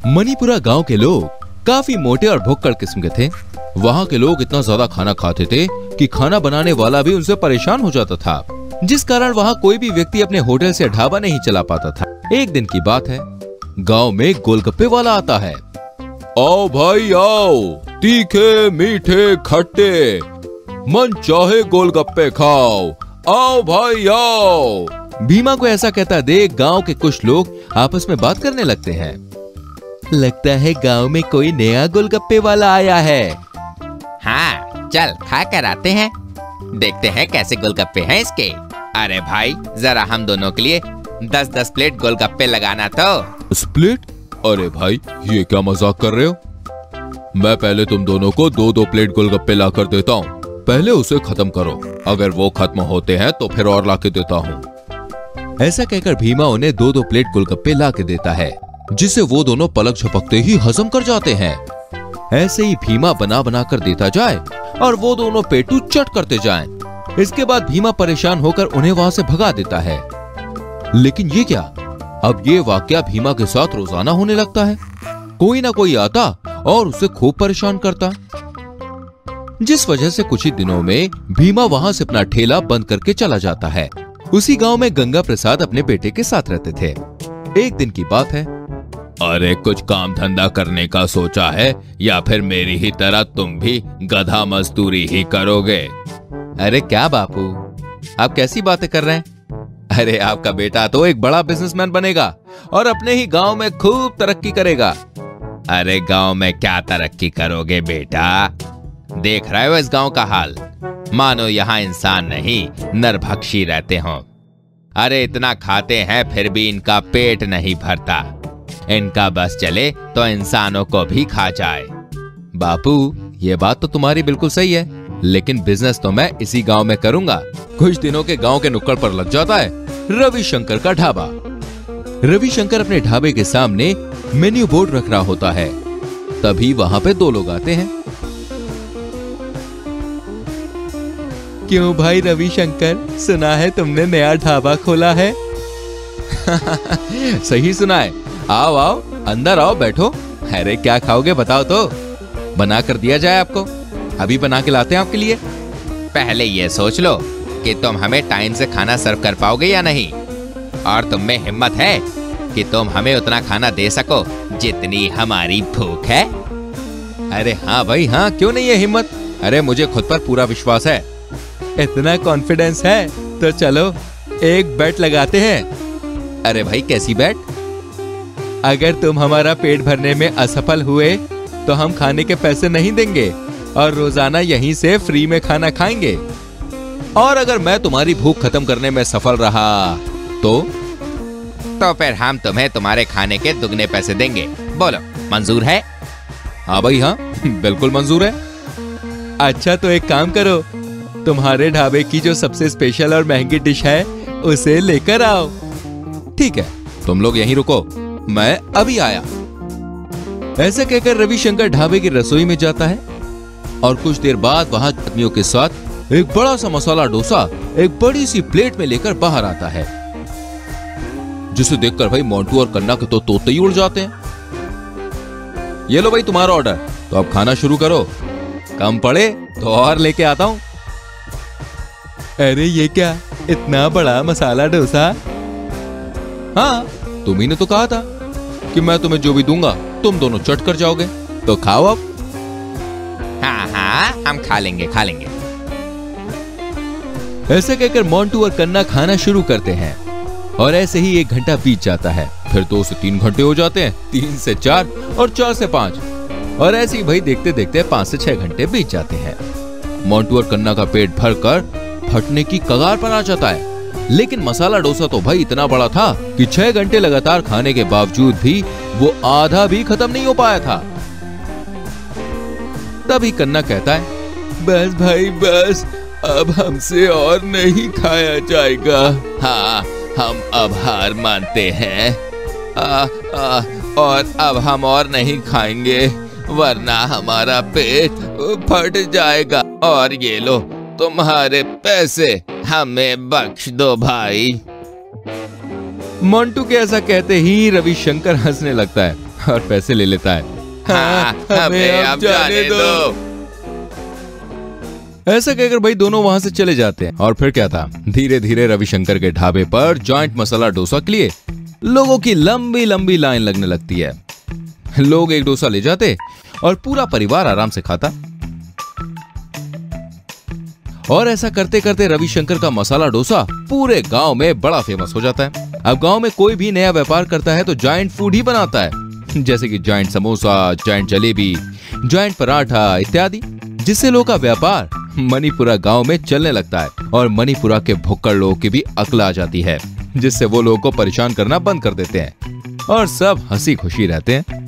मणिपुरा गांव के लोग काफी मोटे और भुक्कड़ किस्म के थे। वहाँ के लोग इतना ज्यादा खाना खाते थे कि खाना बनाने वाला भी उनसे परेशान हो जाता था, जिस कारण वहाँ कोई भी व्यक्ति अपने होटल से ढाबा नहीं चला पाता था। एक दिन की बात है, गांव में गोलगप्पे वाला आता है। आओ भाई आओ, तीखे मीठे खट्टे, मन चाहे गोलगप्पे खाओ, आओ भाई आओ। भीमा को ऐसा कहता देख गांव के कुछ लोग आपस में बात करने लगते हैं। लगता है गांव में कोई नया गोलगप्पे वाला आया है। हाँ, चल खा कर आते हैं, देखते हैं कैसे गोलगप्पे हैं इसके। अरे भाई, जरा हम दोनों के लिए 10-10 प्लेट गोलगप्पे लगाना तो। प्लेट? अरे भाई, ये क्या मजाक कर रहे हो? मैं पहले तुम दोनों को 2-2 प्लेट गोलगप्पे ला कर देता हूँ, पहले उसे खत्म करो। अगर वो खत्म होते हैं तो फिर और ला के देता हूँ। ऐसा कहकर भीमा उन्हें 2-2 प्लेट गोलगप्पे ला के देता है, जिसे वो दोनों पलक झपकते ही हजम कर जाते हैं। ऐसे ही भीमा बना बना कर देता जाए और वो दोनों पेटू चट करते जाएं। इसके बाद भीमा परेशान होकर उन्हें वहां से भगा देता है। लेकिन ये क्या, अब ये वाकया भीमा के साथ रोजाना होने लगता है। कोई ना कोई आता और उसे खूब परेशान करता, जिस वजह से कुछ ही दिनों में भीमा वहां से अपना ठेला बंद करके चला जाता है। उसी गांव में गंगा प्रसाद अपने बेटे के साथ रहते थे। एक दिन की बात है। अरे कुछ काम धंधा करने का सोचा है या फिर मेरी ही तरह तुम भी गधा मजदूरी ही करोगे? अरे क्या बापू, आप कैसी बातें कर रहे हैं? अरे आपका बेटा तो एक बड़ा बिजनेसमैन बनेगा और अपने ही गांव में खूब तरक्की करेगा। अरे गांव में क्या तरक्की करोगे बेटा, देख रहे हो इस गांव का हाल, मानो यहाँ इंसान नहीं नरभक्षी रहते हों। अरे इतना खाते हैं फिर भी इनका पेट नहीं भरता, इनका बस चले तो इंसानों को भी खा जाए। बापू, ये बात तो तुम्हारी बिल्कुल सही है, लेकिन बिजनेस तो मैं इसी गांव में करूंगा। कुछ दिनों के गांव के नुक्कड़ पर लग जाता है रविशंकर का ढाबा। रविशंकर अपने ढाबे के सामने मेन्यू बोर्ड रख रहा होता है। तभी वहां पे 2 लोग आते हैं। क्यों भाई रविशंकर, सुना है तुमने नया ढाबा खोला है? सही सुना है, आओ आओ अंदर आओ, बैठो। अरे क्या खाओगे बताओ तो, बना कर दिया जाए आपको। अभी बना के लाते हैं आपके लिए। पहले ये सोच लो कि तुम हमें टाइम से खाना सर्व कर पाओगे या नहीं, और तुम में हिम्मत है कि तुम हमें उतना खाना दे सको जितनी हमारी भूख है। अरे हाँ भाई हाँ, क्यों नहीं है हिम्मत। अरे मुझे खुद पर पूरा विश्वास है। इतना कॉन्फिडेंस है तो चलो एक बेट लगाते हैं। अरे भाई कैसी बेट? अगर तुम हमारा पेट भरने में असफल हुए तो हम खाने के पैसे नहीं देंगे और रोजाना यहीं से फ्री में खाना खाएंगे। और अगर मैं तुम्हारी भूख खत्म करने में सफल रहा तो फिर हम तुम्हें तुम्हारे खाने के दुगने पैसे देंगे। बोलो, मंजूर है? हाँ भाई हाँ, बिल्कुल मंजूर है। अच्छा तो एक काम करो, तुम्हारे ढाबे की जो सबसे स्पेशल और महंगी डिश है उसे लेकर आओ। ठीक है, तुम लोग यहीं रुको, मैं अभी आया। ऐसा कहकर रविशंकर ढाबे की रसोई में जाता है और कुछ देर बाद वहां आदमियों के साथ एक बड़ा सा मसाला डोसा एक बड़ी सी प्लेट में लेकर बाहर आता है, जिसे देखकर भाई मोंटू और कन्ना के तो तोते ही उड़ जाते हैं। ये लो भाई तुम्हारा ऑर्डर, तो अब खाना शुरू करो, कम पड़े तो और लेके आता हूं। अरे ये क्या, इतना बड़ा मसाला डोसा? हाँ, तुम ही ने तो कहा था कि मैं तुम्हें जो भी दूंगा तुम दोनों चट कर जाओगे, तो खाओ अब। हाँ हाँ, हम खा लेंगे खा लेंगे। ऐसे कहकर मोंटू और कन्ना खाना शुरू करते हैं और ऐसे ही 1 घंटा बीत जाता है। फिर 2 से 3 घंटे हो जाते हैं, 3 से 4 और 4 से 5, और ऐसे ही भाई देखते देखते 5 से 6 घंटे बीत जाते हैं। मोंटू और कन्ना का पेट भरकर फटने की कगार पर आ जाता है, लेकिन मसाला डोसा तो भाई इतना बड़ा था कि 6 घंटे लगातार खाने के बावजूद भी वो आधा भी खत्म नहीं हो पाया था। तभी कन्ना कहता है, बस भाई बस, अब हमसे और नहीं खाया जाएगा। हाँ, हम अब हार मानते हैं। और अब हम और नहीं खाएंगे, वरना हमारा पेट फट जाएगा। और ये लो तुम्हारे पैसे, हमें बख्श दो भाई। मोंटू के ऐसा कहते ही रविशंकर हंसने लगता है। और पैसे ले लेता है। हाँ, हमें अब जाने दो। ऐसा कहकर भाई दोनों वहां से चले जाते हैं। और फिर क्या था, धीरे धीरे रविशंकर के ढाबे पर जॉइंट मसाला डोसा के लिए लोगों की लंबी लंबी लाइन लगने लगती है। लोग एक डोसा ले जाते और पूरा परिवार आराम से खाता। और ऐसा करते करते रविशंकर का मसाला डोसा पूरे गांव में बड़ा फेमस हो जाता है। अब गांव में कोई भी नया व्यापार करता है तो जॉइंट फूड ही बनाता है, जैसे कि joint samosa, joint jalebi, joint paratha इत्यादि, जिससे लोगों का व्यापार मणिपुरा गांव में चलने लगता है। और मणिपुरा के भुक्कड़ लोगों की भी अक्ल आ जाती है, जिससे वो लोगों को परेशान करना बंद कर देते हैं और सब हंसी खुशी रहते हैं।